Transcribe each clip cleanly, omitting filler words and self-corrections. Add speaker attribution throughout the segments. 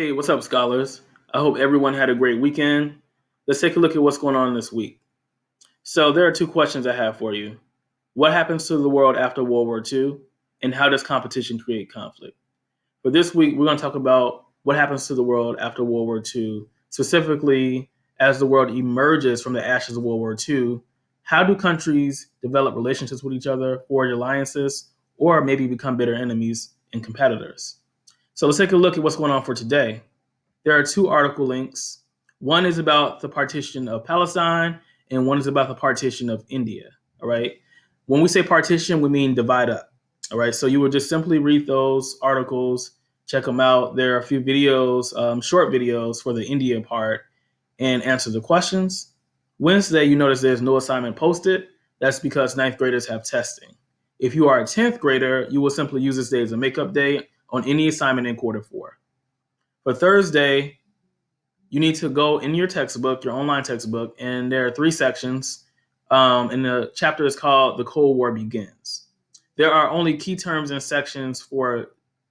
Speaker 1: Hey, what's up, scholars? I hope everyone had a great weekend. Let's take a look at what's going on this week. So, there are two questions I have for you. What happens to the world after World War II, and how does competition create conflict? For this week, we're going to talk about what happens to the world after World War II, specifically as the world emerges from the ashes of World War II. How do countries develop relationships with each other, forge alliances, or maybe become bitter enemies and competitors? So, let's take a look at what's going on for today. There are two article links. One is about the partition of Palestine, and one is about the partition of India. All right. When we say partition, we mean divide up. All right. So you would just simply read those articles, check them out. There are a few videos, short videos for the India part, and answer the questions. Wednesday, you notice there's no assignment posted. That's because ninth graders have testing. If you are a 10th grader, you will simply use this day as a makeup day on any assignment in quarter four. For Thursday, you need to go in your textbook, your online textbook, and there are three sections. And the chapter is called The Cold War Begins. There are only key terms and sections for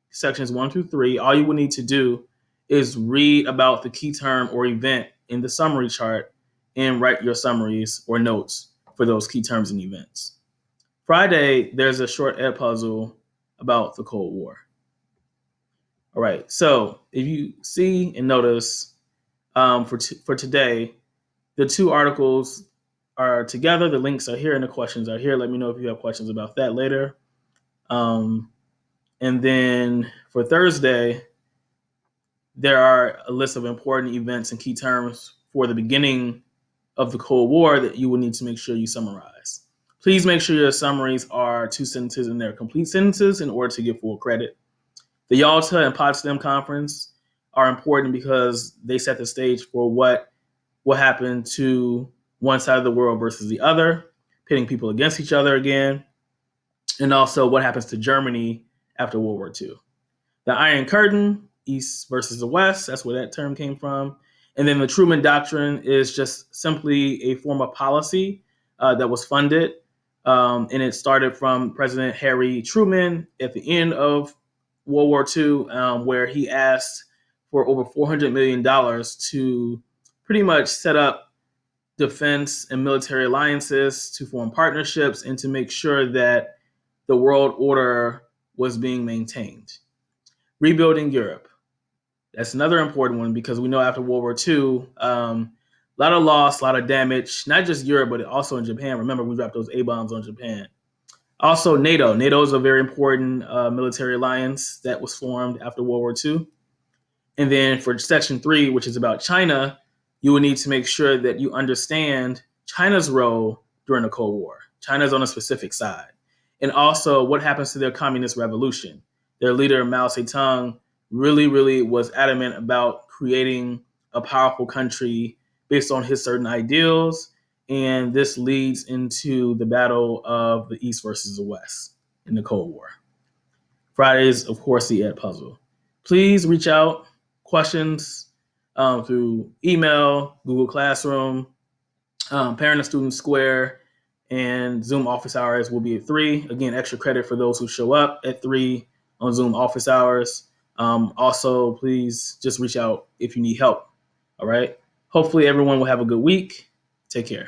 Speaker 1: sections 1 through 3. All you will need to do is read about the key term or event in the summary chart and write your summaries or notes for those key terms and events. Friday, there's a short ed puzzle about the Cold War. All right, so if you see and notice, for today, the two articles are together. The links are here and the questions are here. Let me know if you have questions about that later. And then for Thursday, there are a list of important events and key terms for the beginning of the Cold War that you will need to make sure you summarize. Please make sure your summaries are 2 sentences and they're complete sentences in order to get full credit. The Yalta and Potsdam Conference are important because they set the stage for what will happen to one side of the world versus the other, pitting people against each other again, and also what happens to Germany after World War II. The Iron Curtain, East versus the West, that's where that term came from. And then the Truman Doctrine is just simply a form of policy that was funded. And it started from President Harry Truman at the end of World War II, where he asked for over $400 million to pretty much set up defense and military alliances, to form partnerships, and to make sure that the world order was being maintained. Rebuilding Europe. That's another important one because we know after World War II, a lot of loss, a lot of damage, not just Europe, but also in Japan. Remember, we dropped those A-bombs on Japan. Also, NATO. NATO is a very important military alliance that was formed after World War II. And then for Section 3, which is about China, you will need to make sure that you understand China's role during the Cold War. China's on a specific side. And also what happens to their communist revolution. Their leader, Mao Zedong, really was adamant about creating a powerful country based on his certain ideals. And this leads into the battle of the East versus the West in the Cold War. Friday is, of course, the Ed Puzzle. Please reach out, questions through email, Google Classroom, Parent and Student Square, and Zoom office hours will be at 3. Again, extra credit for those who show up at 3 on Zoom office hours. Also, please just reach out if you need help. All right. Hopefully everyone will have a good week. Take care.